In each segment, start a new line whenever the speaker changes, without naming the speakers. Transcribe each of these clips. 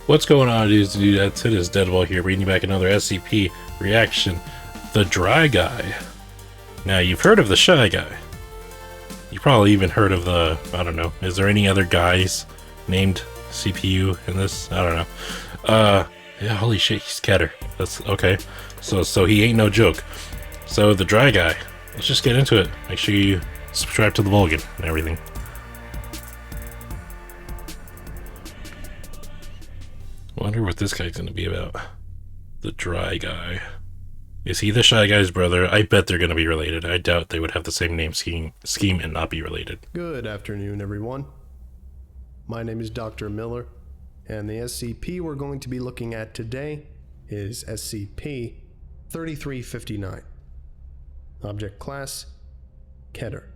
What's going on, dudes? It is Deadball here, bringing you back another SCP reaction. The Dry Guy. Now, you've heard of the Shy Guy. You probably even heard of the, I don't know, is there any other guys named CPU in this? I don't know. Yeah, holy shit, he's Keter. That's okay. So he ain't no joke. So, the Dry Guy. Let's just get into it. Make sure you subscribe to the Vulcan and everything. Wonder what this guy's gonna be about. The Dry Guy. Is he the Shy Guy's brother? I bet they're gonna be related. I doubt they would have the same name scheme and not be related.
Good afternoon, everyone. My name is Dr. Miller, and the SCP we're going to be looking at today is SCP 3359. Object Class: Keter.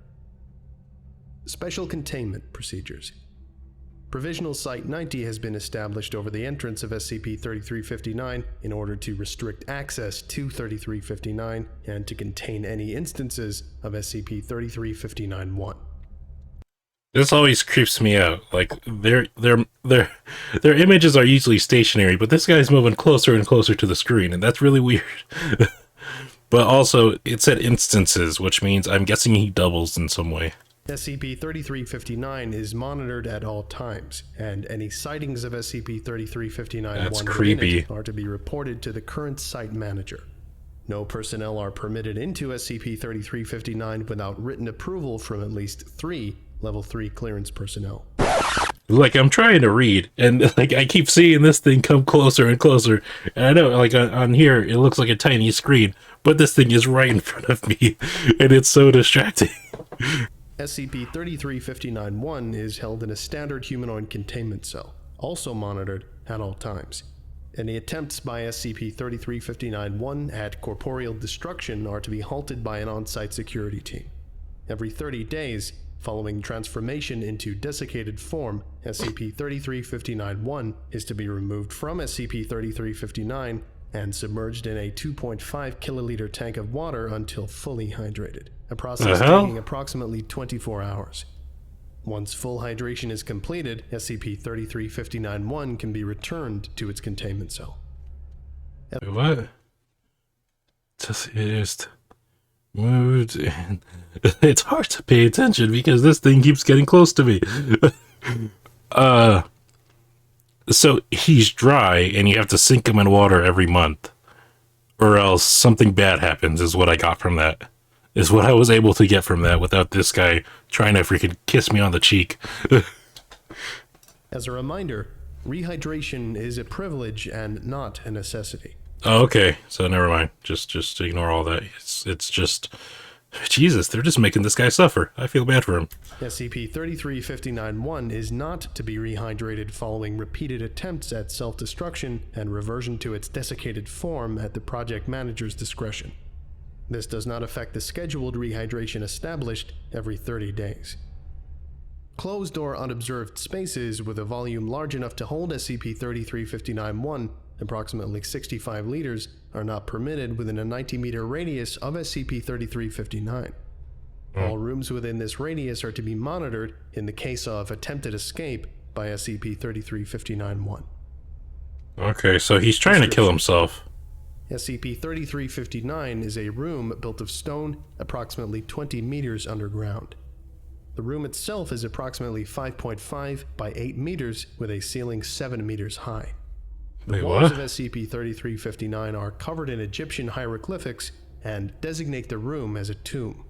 Special Containment Procedures. Provisional Site 90 has been established over the entrance of SCP-3359 in order to restrict access to 3359 and to contain any instances of SCP-3359-1.
This always creeps me out. Like, their images are usually stationary, but this guy's moving closer and closer to the screen, and that's really weird. But also, it said instances, which means I'm guessing he doubles in some way.
SCP-3359 is monitored at all times, and any sightings of
Creepy.
SCP-3359-1 are to be reported to the current site manager. No personnel are permitted into SCP-3359 without written approval from at least 3 Level 3 clearance personnel.
Like, I'm trying to read, and like I keep seeing this thing come closer and closer, and I know, like, on here, it looks like a tiny screen, but this thing is right in front of me, and it's so distracting.
SCP-3359-1 is held in a standard humanoid containment cell, also monitored at all times. Any attempts by SCP-3359-1 at corporeal destruction are to be halted by an on-site security team. Every 30 days, following transformation into desiccated form, SCP-3359-1 is to be removed from SCP-3359 and submerged in a 2.5 kiloliter tank of water until fully hydrated, a process taking approximately 24 hours. Once full hydration is completed, SCP-3359-1 can be returned to its containment cell.
What? Just moved in. It's hard to pay attention because this thing keeps getting close to me. So he's dry and you have to sink him in water every month, or else something bad happens, is what I got from that. Is what I was able to get from that without this guy trying to freaking kiss me on the cheek.
As a reminder, rehydration is a privilege and not a necessity.
Oh, okay, so never mind. Just ignore all that. It's just, Jesus, they're just making this guy suffer. I feel bad for him.
SCP-3359-1 is not to be rehydrated following repeated attempts at self-destruction and reversion to its desiccated form at the project manager's discretion. This does not affect the scheduled rehydration established every 30 days. Closed or unobserved spaces with a volume large enough to hold SCP-3359-1, approximately 65 liters, are not permitted within a 90-meter radius of SCP-3359. All rooms within this radius are to be monitored in the case of attempted escape by SCP-3359-1.
Okay, so he's trying to kill himself.
SCP-3359 is a room built of stone, approximately 20 meters underground. The room itself is approximately 5.5 by 8 meters with a ceiling 7 meters high. The walls of SCP-3359 are covered in Egyptian hieroglyphics and designate the room as a tomb.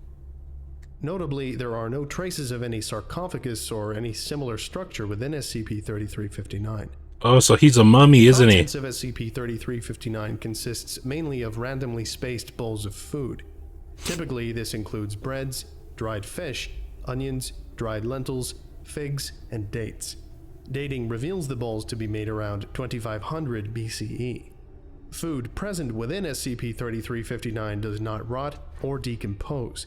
Notably, there are no traces of any sarcophagus or any similar structure within SCP-3359.
Oh, so he's a mummy, isn't he?
The contents of SCP-3359 consists mainly of randomly spaced bowls of food. Typically, this includes breads, dried fish, onions, dried lentils, figs, and dates. Dating reveals the bowls to be made around 2500 BCE. Food present within SCP-3359 does not rot or decompose,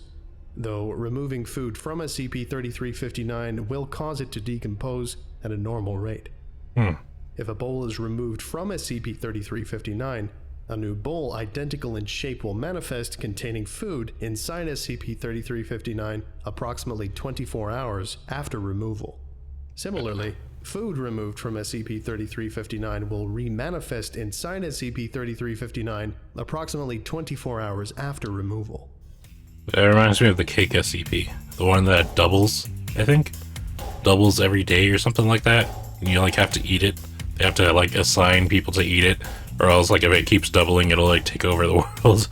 though removing food from SCP-3359 will cause it to decompose at a normal rate. If a bowl is removed from SCP-3359, a new bowl identical in shape will manifest containing food inside SCP-3359 approximately 24 hours after removal. Similarly, Food removed from SCP-3359 will remanifest inside SCP-3359 approximately 24 hours after removal.
That reminds me of the cake SCP. The one that doubles, I think? Doubles every day or something like that. And you like have to eat it. They have to like assign people to eat it. Or else like if it keeps doubling, it'll like take over the world.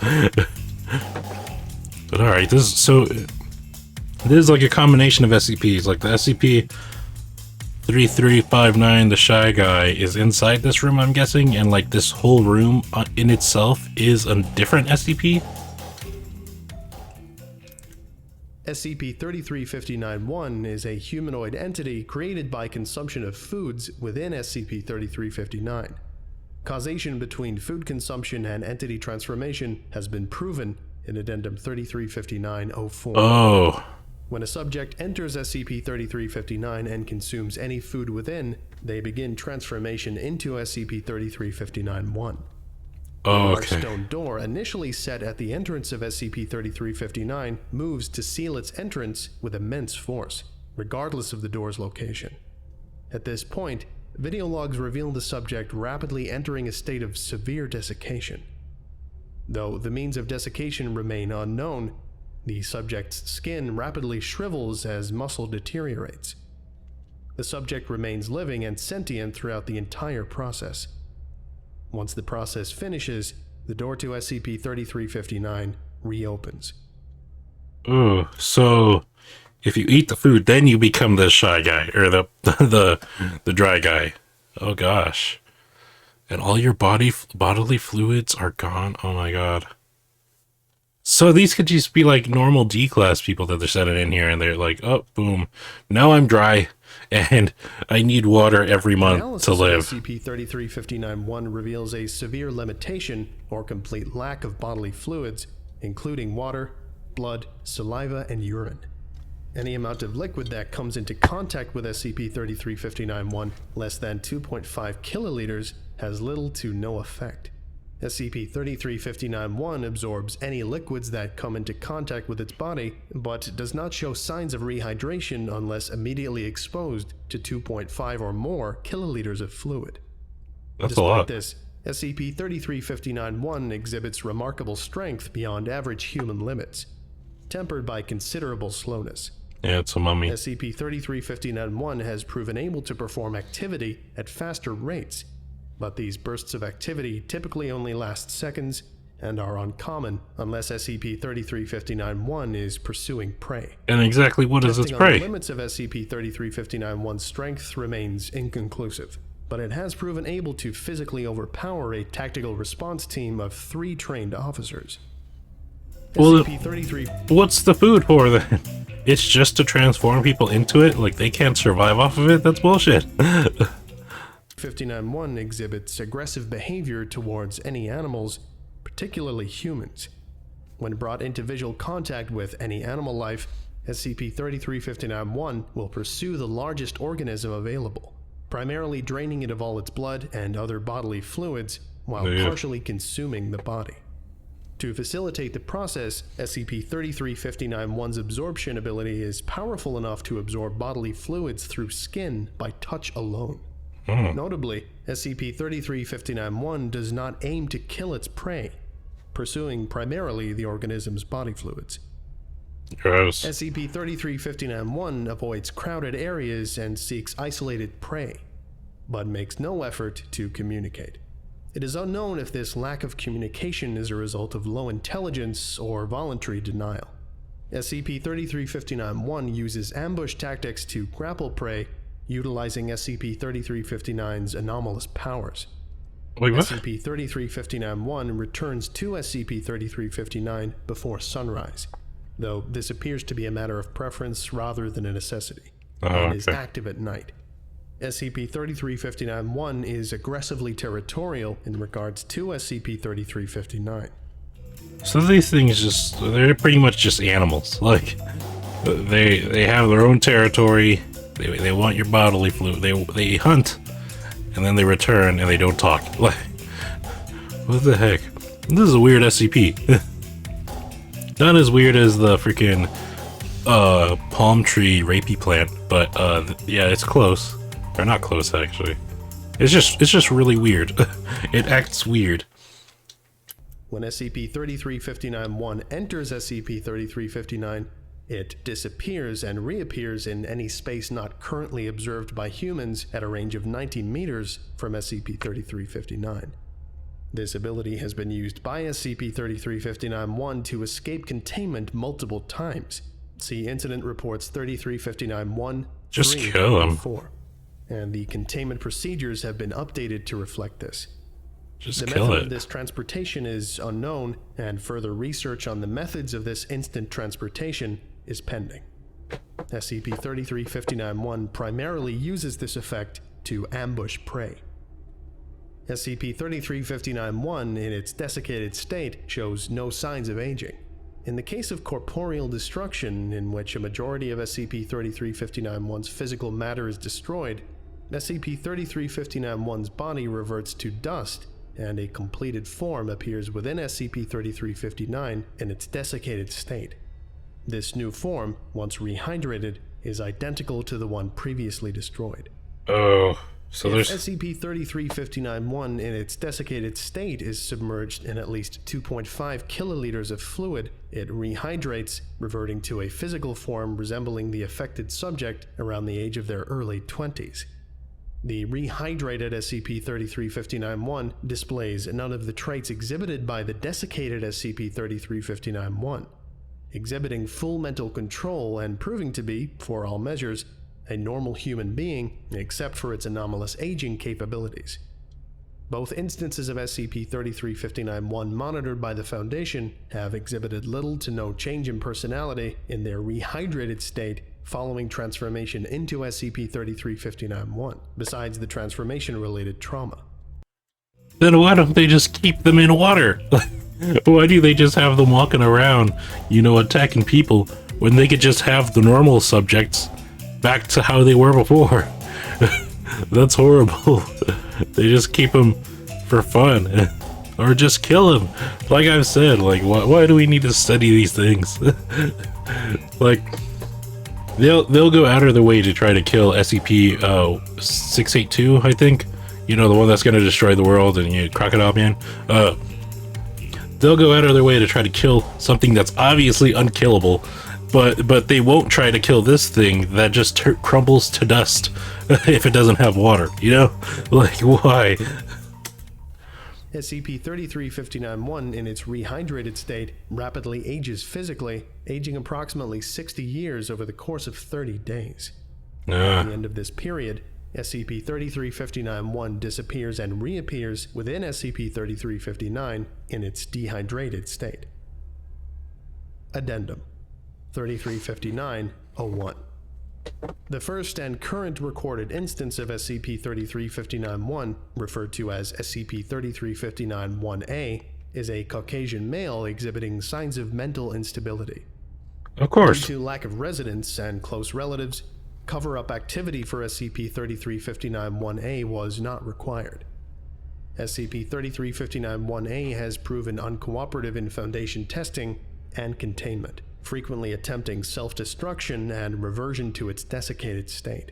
But alright, this is like a combination of SCPs. Like the SCP-3359, the Shy Guy, is inside this room, I'm guessing. And like this whole room in itself is a different SCP.
SCP-3359-1 is a humanoid entity created by consumption of foods within SCP-3359. Causation between food consumption and entity transformation has been proven in Addendum 3359-04.
Oh.
When a subject enters SCP-3359 and consumes any food within, they begin transformation into SCP-3359-1.
Oh,
The
okay.
stone door, initially set at the entrance of SCP-3359, moves to seal its entrance with immense force, regardless of the door's location. At this point, video logs reveal the subject rapidly entering a state of severe desiccation. Though the means of desiccation remain unknown, the subject's skin rapidly shrivels as muscle deteriorates. The subject remains living and sentient throughout the entire process. Once the process finishes, the door to SCP-3359 reopens.
Ooh, so if you eat the food, then you become the Shy Guy, or the dry guy. Oh gosh. And all your bodily fluids are gone? Oh my god. So these could just be like normal D-class people that they're sending in here, and they're like, oh, boom, now I'm dry, and I need water every month to live.
SCP-3359-1 reveals a severe limitation or complete lack of bodily fluids, including water, blood, saliva, and urine. Any amount of liquid that comes into contact with SCP-3359-1, less than 2.5 kiloliters, has little to no effect. SCP-3359-1 absorbs any liquids that come into contact with its body, but does not show signs of rehydration unless immediately exposed to 2.5 or more kiloliters of fluid.
That's a lot.
Despite this, SCP-3359-1 exhibits remarkable strength beyond average human limits, tempered by considerable slowness.
Yeah, it's a mummy.
SCP-3359-1 has proven able to perform activity at faster rates, but these bursts of activity typically only last seconds and are uncommon unless SCP-3359-1 is pursuing prey.
And exactly what is its
Testing on
prey?
the limits of SCP-3359-1's strength remains inconclusive, but it has proven able to physically overpower a tactical response team of 3 trained officers.
Well,
SCP-33
what's the food for then? It's just to transform people into it? Like they can't survive off of it? That's bullshit.
59-1 exhibits aggressive behavior towards any animals, particularly humans. When brought into visual contact with any animal life, SCP-3359-1 will pursue the largest organism available, primarily draining it of all its blood and other bodily fluids while partially consuming the body. To facilitate the process, SCP-3359-1's absorption ability is powerful enough to absorb bodily fluids through skin by touch alone. Notably, SCP-3359-1 does not aim to kill its prey, pursuing primarily the organism's body fluids.
Gross.
SCP-3359-1 avoids crowded areas and seeks isolated prey, but makes no effort to communicate. It is unknown if this lack of communication is a result of low intelligence or voluntary denial. SCP-3359-1 uses ambush tactics to grapple prey, utilizing SCP-3359's anomalous powers.
Wait, what?
SCP-3359-1 returns to SCP-3359 before sunrise, though this appears to be a matter of preference rather than a necessity, and is active at night. SCP-3359-1 is aggressively territorial in regards to SCP-3359.
So these things they're pretty much just animals. Like, they have their own territory. They want your bodily fluid. They hunt, and then they return, and they don't talk. Like, what the heck? This is a weird SCP. Not as weird as the freaking palm tree rapey plant, but yeah, it's close. Or not close, actually. It's just really weird. It acts weird.
When SCP-3359-1 enters SCP-3359, it disappears and reappears in any space not currently observed by humans at a range of 90 meters from SCP-3359. This ability has been used by SCP-3359-1 to escape containment multiple times. See Incident Reports 3359-1,
Just
3,
kill him.
and 4. And the containment procedures have been updated to reflect this.
Just
The
kill
method
it.
of this transportation is unknown, and further research on the methods of this instant transportation is pending. SCP-3359-1 primarily uses this effect to ambush prey. SCP-3359-1 in its desiccated state shows no signs of aging. In the case of corporeal destruction, in which a majority of SCP-3359-1's physical matter is destroyed, SCP-3359-1's body reverts to dust, and a completed form appears within SCP-3359 in its desiccated state. This new form, once rehydrated, is identical to the one previously destroyed.
Oh, so
If
there's...
SCP-3359-1 in its desiccated state is submerged in at least 2.5 kiloliters of fluid, it rehydrates, reverting to a physical form resembling the affected subject around the age of their early 20s. The rehydrated SCP-3359-1 displays none of the traits exhibited by the desiccated SCP-3359-1, exhibiting full mental control and proving to be, for all measures, a normal human being, except for its anomalous aging capabilities. Both instances of SCP-3359-1 monitored by the Foundation have exhibited little to no change in personality in their rehydrated state following transformation into SCP-3359-1, besides the transformation-related trauma.
Then why don't they just keep them in water? Why do they just have them walking around, attacking people, when they could just have the normal subjects back to how they were before? That's horrible. They just keep them for fun. Or just kill them. Like I've said, why do we need to study these things? They'll go out of their way to try to kill SCP-682, I think. The one that's going to destroy the world, and Crocodile Man. They'll go out of their way to try to kill something that's obviously unkillable, but they won't try to kill this thing that just crumbles to dust if it doesn't have water, why?
SCP-3359-1 in its rehydrated state rapidly ages physically, aging approximately 60 years over the course of 30 days. At the end of this period, SCP-3359-1 disappears and reappears within SCP-3359 in its dehydrated state. Addendum 3359-01. The first and current recorded instance of SCP-3359-1, referred to as SCP-3359-1A, is a Caucasian male exhibiting signs of mental instability.
Of course.
Due to lack of residence and close relatives, cover-up activity for SCP-3359-1A was not required. SCP-3359-1A has proven uncooperative in Foundation testing and containment, frequently attempting self-destruction and reversion to its desiccated state.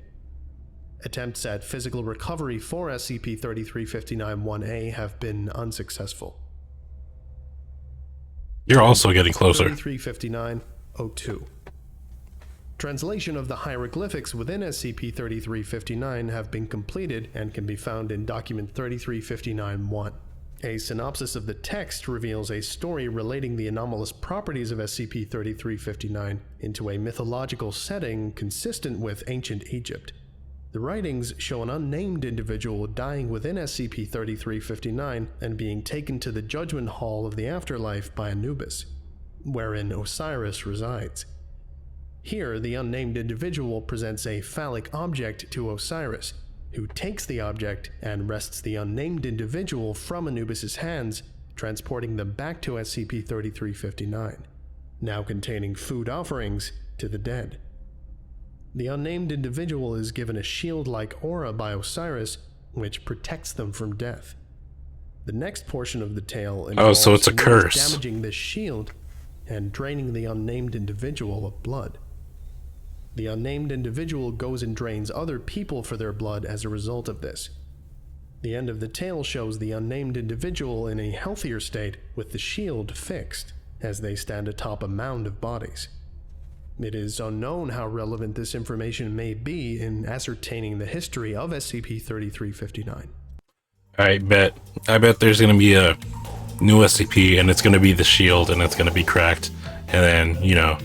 Attempts at physical recovery for SCP-3359-1A have been unsuccessful.
You're also getting closer.
3359-02. Translation of the hieroglyphics within SCP-3359 have been completed and can be found in Document 3359-1. A synopsis of the text reveals a story relating the anomalous properties of SCP-3359 into a mythological setting consistent with ancient Egypt. The writings show an unnamed individual dying within SCP-3359 and being taken to the Judgment Hall of the Afterlife by Anubis, wherein Osiris resides. Here, the unnamed individual presents a phallic object to Osiris, who takes the object and wrests the unnamed individual from Anubis' hands, transporting them back to SCP-3359, now containing food offerings to the dead. The unnamed individual is given a shield-like aura by Osiris, which protects them from death. The next portion of the tale involves
so it's a
Anubis
curse.
damaging this shield and draining the unnamed individual of blood. The unnamed individual goes and drains other people for their blood as a result of this. The end of the tale shows the unnamed individual in a healthier state with the shield fixed as they stand atop a mound of bodies. It is unknown how relevant this information may be in ascertaining the history of SCP-3359.
I bet there's gonna be a new SCP and it's gonna be the shield and it's gonna be cracked, and then, you know,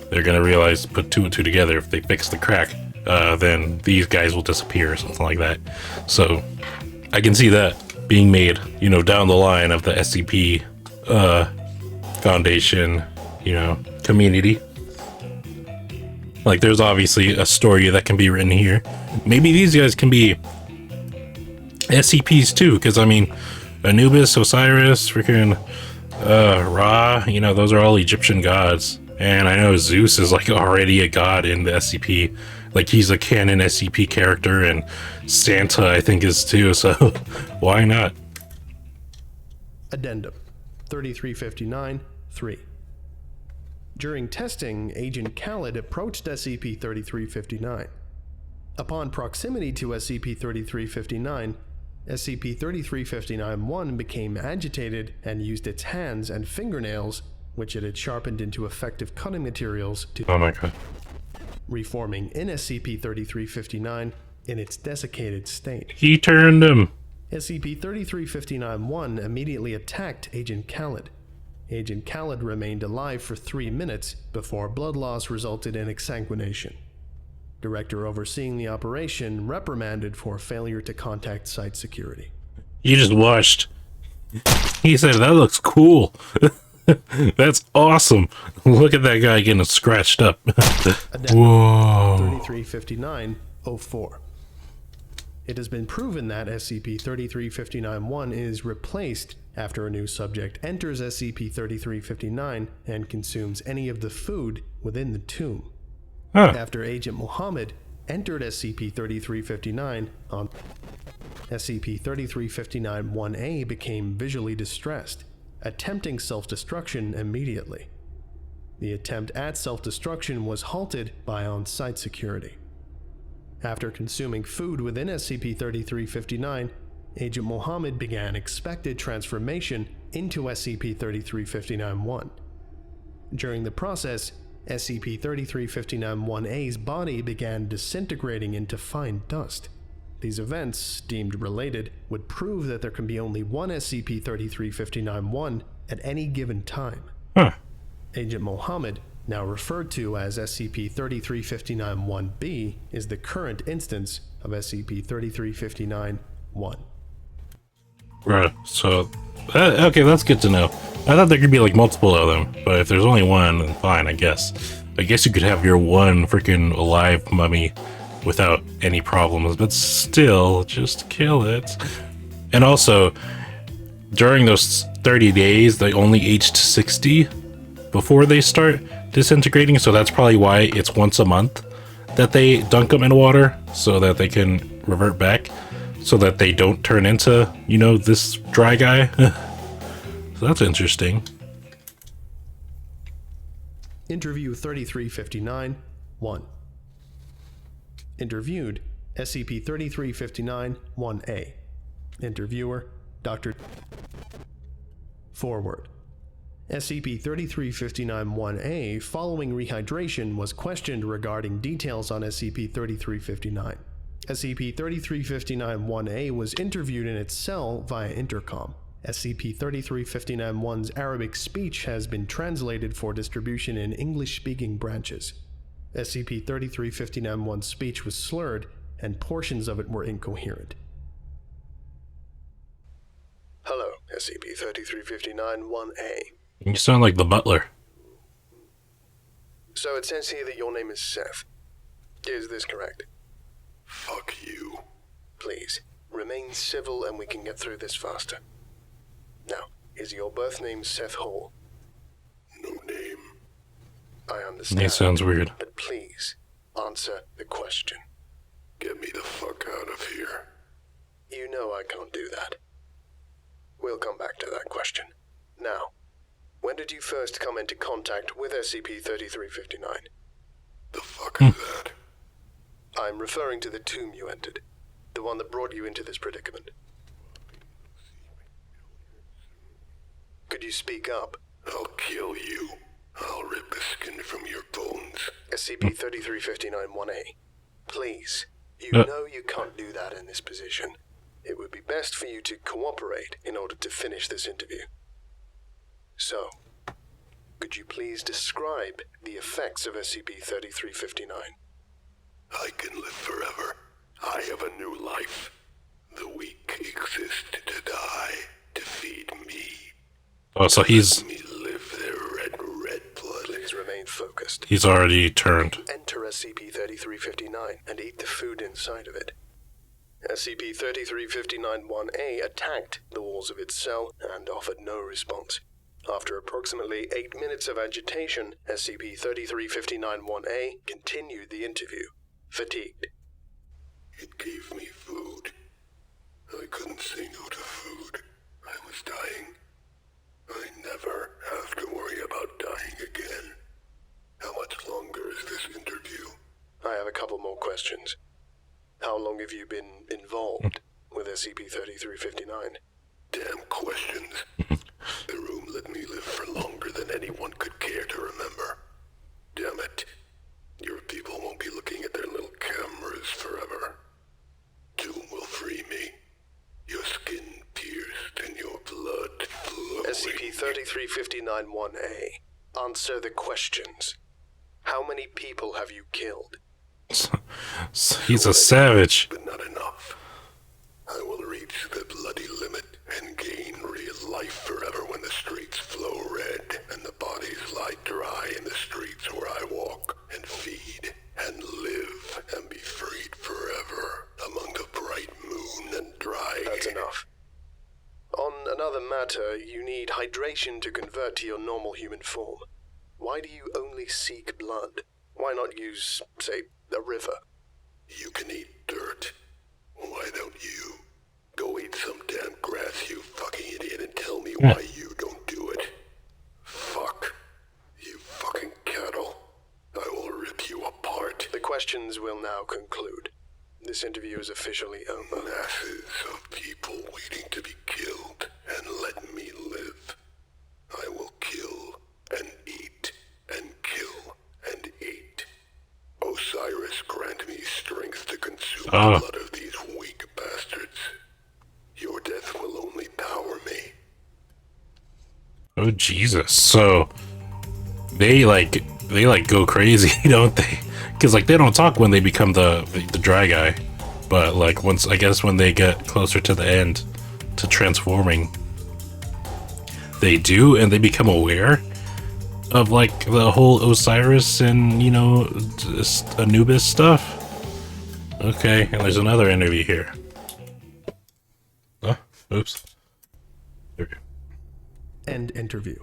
they're gonna realize, put two and two together, if they fix the crack, then these guys will disappear or something like that. So I can see that being made, you know, down the line of the SCP Foundation, you know, community. Like, there's obviously a story that can be written here. Maybe these guys can be SCPs too, because I mean, Anubis, Osiris, freaking Ra, you know, those are all Egyptian gods. And I know Zeus is like already a god in the SCP. Like, he's a canon SCP character, and Santa, I think, is too, so why not?
Addendum 3359-3. During testing, Agent Khaled approached SCP-3359. Upon proximity to SCP-3359, SCP-3359-1 became agitated and used its hands and fingernails, which it had sharpened into effective cutting materials, to
Oh my god.
reforming in SCP-3359 in its desiccated state.
He turned him.
SCP-3359-1 immediately attacked Agent Khaled. Agent Khaled remained alive for 3 minutes before blood loss resulted in exsanguination. Director overseeing the operation reprimanded for failure to contact site security.
You just watched. He said, that looks cool. That's awesome. Look at that guy getting scratched up. Whoa.
3359-04. It has been proven that SCP-3359-1 is replaced after a new subject enters SCP-3359 and consumes any of the food within the tomb.
Huh.
After Agent Mohammed entered SCP-3359 on SCP-3359-1A became visually distressed, attempting self-destruction immediately. The attempt at self-destruction was halted by on-site security. After consuming food within SCP-3359, Agent Mohammed began expected transformation into SCP-3359-1. During the process, SCP-3359-1A's body began disintegrating into fine dust. These events, deemed related, would prove that there can be only one SCP-3359-1 at any given time.
Huh.
Agent Mohammed, now referred to as SCP-3359-1B, is the current instance of SCP-3359-1.
Right, so, okay, that's good to know. I thought there could be like multiple of them, but if there's only one, then fine, I guess. I guess you could have your one freaking alive mummy without any problems, but still, just kill it. And also, during those 30 days, they only age to 60 before they start disintegrating, so that's probably why it's once a month that they dunk them in water, so that they can revert back, so that they don't turn into, you know, this dry guy. So that's interesting.
Interview 3359-1. Interviewed, SCP-3359-1A. Interviewer, Dr. Forward. SCP-3359-1A, following rehydration, was questioned regarding details on SCP-3359. SCP-3359-1A was interviewed in its cell via intercom. SCP-3359-1's Arabic speech has been translated for distribution in English-speaking branches. SCP-3359-1's speech was slurred, and portions of it were incoherent. Hello, SCP-3359-1A.
You sound like the butler.
So it says here that your name is Seth. Is this correct?
Fuck you.
Please, remain civil and we can get through this faster. Now, is your birth name Seth Hall?
No name.
I understand.
That sounds weird.
But please, answer the question.
Get me the fuck out of here.
You know I can't do that. We'll come back to that question. Now, when did you first come into contact with SCP-3359?
The fuck is that?
I'm referring to the tomb you entered. The one that brought you into this predicament. Could you speak up?
I'll kill you. I'll rip the skin from your bones.
SCP-3359-1A. Please, you know you can't do that in this position. It would be best for you to cooperate in order to finish this interview. So, could you please describe the effects of SCP-3359?
I can live forever. I have a new life. The weak exist to die, to feed me.
Oh, so he's
Let me live their red blood.
Please remain focused.
he's already turned.
Enter SCP-3359 and eat the food inside of it. SCP-3359-1A attacked the walls of its cell and offered no response. After approximately 8 minutes of agitation, SCP-3359-1A continued the interview, fatigued.
It gave me food. I couldn't say no to food. I was dying. I never have to worry about dying again. How much longer is this interview?
I have a couple more questions. How long have you been involved with SCP-3359?
Damn questions. The room let me live for longer than anyone could care to remember. Damn it. Your people won't be looking at their little cameras forever. Tomb will free me. Your skin pierced and your blood flowing.
SCP-3359-1A. Answer the questions. How many people have you killed?
So he's a savage.
But not enough. I will reach the bloody limit and gain real life forever when the streets flow red and the bodies lie dry in the streets where I walk and feed and live and be freed forever among the bright moon and dry
That's
air.
enough. On another matter, you need hydration to convert to your normal human form. Why do you only seek blood? Why not use, say, a river?
You can eat dirt. Why don't you? Go eat some damn grass, you fucking idiot, and tell me why you don't do it. Fuck. You fucking cattle. I will rip you apart.
The questions will now conclude. This interview is officially over.
Masses of people waiting to be killed and let me live. I will kill and eat and kill and eat. Osiris, grant me strength to consume the blood of these weak bastards. Your death will only power me.
Oh Jesus! So they go crazy, don't they? Because like they don't talk when they become the dry guy, but like once I guess when they get closer to the end, to transforming, they do, and they become aware of like the whole Osiris and just Anubis stuff. Okay, and there's another interview here. Oh, oops. There we go.
End interview.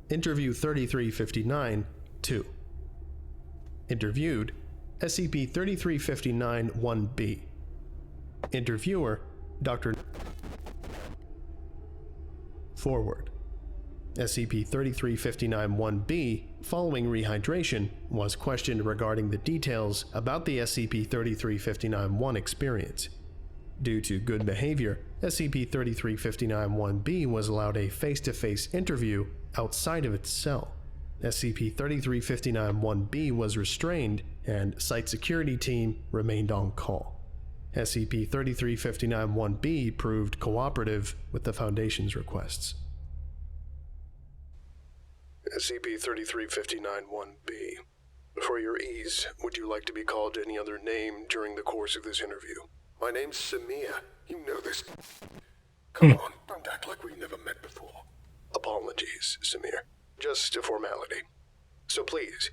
Interview 3359-2. Interviewed, SCP-3359-1B. Interviewer, Dr. Forward. SCP-3359-1B, following rehydration, was questioned regarding the details about the SCP-3359-1 experience. Due to good behavior, SCP-3359-1B was allowed a face-to-face interview outside of its cell. SCP-3359-1B was restrained, and Site Security Team remained on call. SCP-3359-1B proved cooperative with the Foundation's requests. SCP-3359-1B. For your ease, would you like to be called any other name during the course of this interview?
My name's Samir. You know this. Come on, don't act like we've never met before.
Apologies, Samir. Just a formality. So please,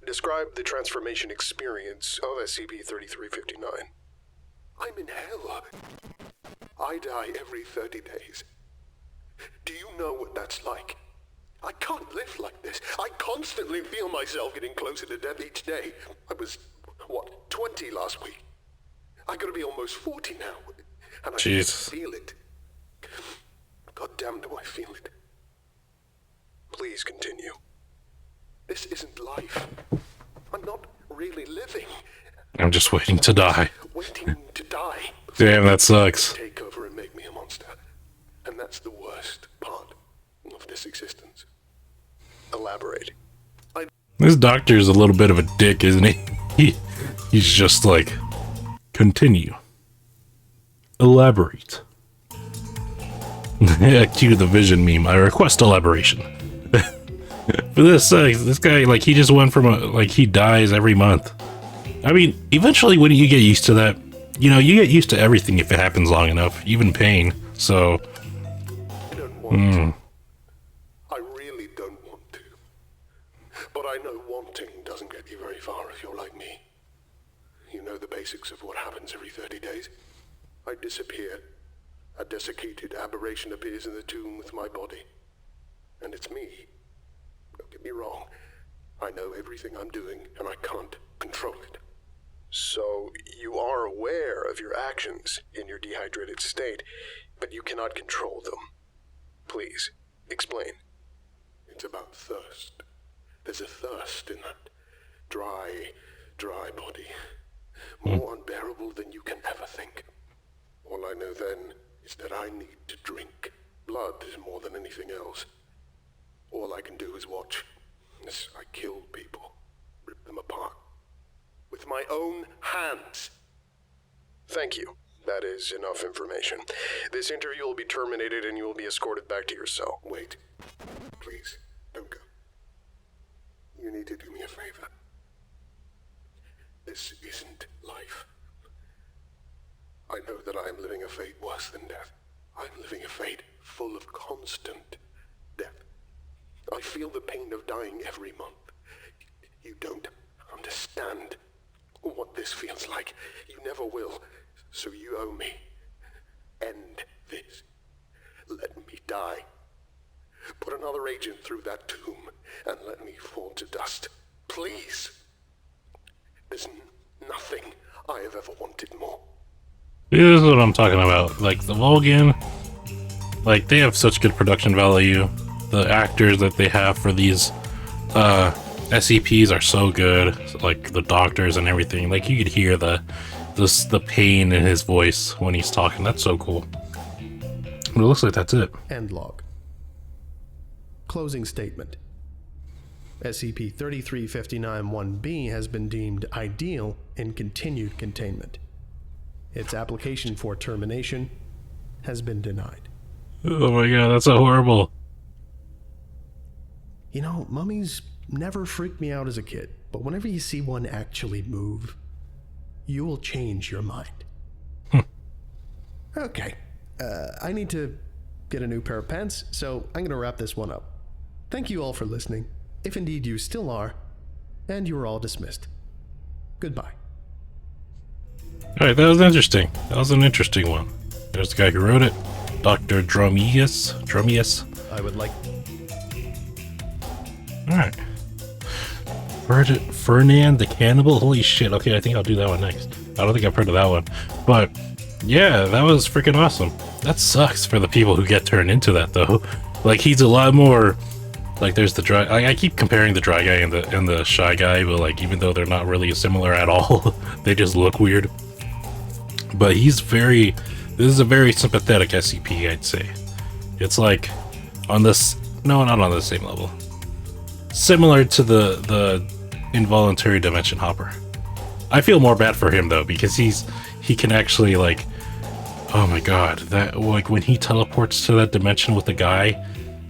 describe the transformation experience of SCP-3359.
I'm in hell. I die every 30 days. Do you know what that's like? I can't live like this. I constantly feel myself getting closer to death each day. I was, 20 last week? I gotta be almost 40 now. And I
Jesus.
feel it. God damn, do I feel it.
Please continue.
This isn't life. I'm not really living.
I'm just waiting to die.
Waiting to die.
Damn, that sucks.
Take over and make me a monster. And that's the worst part of this existence. Elaborate.
This doctor's a little bit of a dick, isn't he? He's just like, continue. Elaborate. Cue the vision meme. I request elaboration. For this guy, like, he just went from he dies every month. I mean, eventually when you get used to that, you know, you get used to everything if it happens long enough, even pain. So,
I don't want to. I really don't want to. But I know wanting doesn't get you very far if you're like me. You know the basics of what happens every 30 days. I disappear. A desiccated aberration appears in the tomb with my body. And it's me. Don't get me wrong. I know everything I'm doing, and I can't control it.
So, you are aware of your actions in your dehydrated state, but you cannot control them. Please, explain.
It's about thirst. There's a thirst in that dry body. More unbearable than you can ever think. All I know then is that I need to drink. Blood is more than anything else. All I can do is watch as I kill people, rip them apart. With my own hands.
Thank you. That is enough information. This interview will be terminated and you will be escorted back to your cell.
Wait. Please, don't go. You need to do me a favor. This isn't life. I know that I am living a fate worse than death. I'm living a fate full of constant death. I feel the pain of dying every month. You don't understand what this feels like. You never will. So you owe me. End this. Let me die. Put another agent through that tomb and let me fall to dust. Please. There's nothing I have ever wanted more.
This is what I'm talking about. Like, the Vulcan, like, they have such good production value. The actors that they have for these SCPs are so good. Like, the doctors and everything. Like, you could hear the pain in his voice when he's talking. That's so cool. But it looks like that's it.
End log. Closing statement. SCP-3359-1B has been deemed ideal in continued containment. Its application for termination has been denied.
Oh my god, that's so horrible.
You know, mummies never freaked me out as a kid, but whenever you see one actually move, you will change your mind. Okay, I need to get a new pair of pants, so I'm going to wrap this one up. Thank you all for listening, if indeed you still are, and you are all dismissed. Goodbye.
Alright, that was interesting. That was an interesting one. There's the guy who wrote it, Dr. Dromius.
I would like...
Alright. Fernand the Cannibal? Holy shit, okay, I think I'll do that one next. I don't think I've heard of that one. But, yeah, that was freaking awesome. That sucks for the people who get turned into that, though. Like, he's a lot more... Like, there's the dry... I keep comparing the dry guy and the shy guy, but, like, even though they're not really similar at all, they just look weird. But he's very... This is a very sympathetic SCP, I'd say. It's like, on this... No, not on the same level. Similar to the involuntary dimension hopper. I feel more bad for him, though, because he can actually, like... Oh my god, that, like, when he teleports to that dimension with the guy...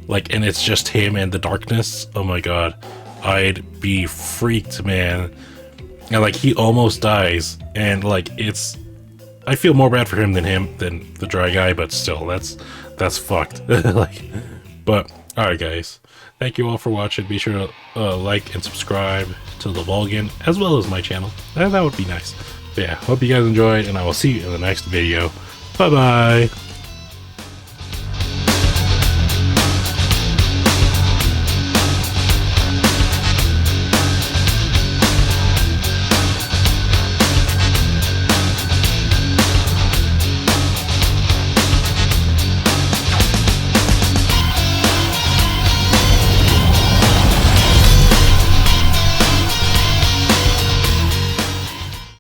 Like, and it's just him and the darkness. Oh my god. I'd be freaked, man. And, like, he almost dies. And, like, it's... I feel more bad for him than the dry guy, but still, that's fucked. Like, but, alright, guys. Thank you all for watching. Be sure to like and subscribe to the Vulcan, as well as my channel. That would be nice. But yeah, hope you guys enjoyed, and I will see you in the next video. Bye-bye!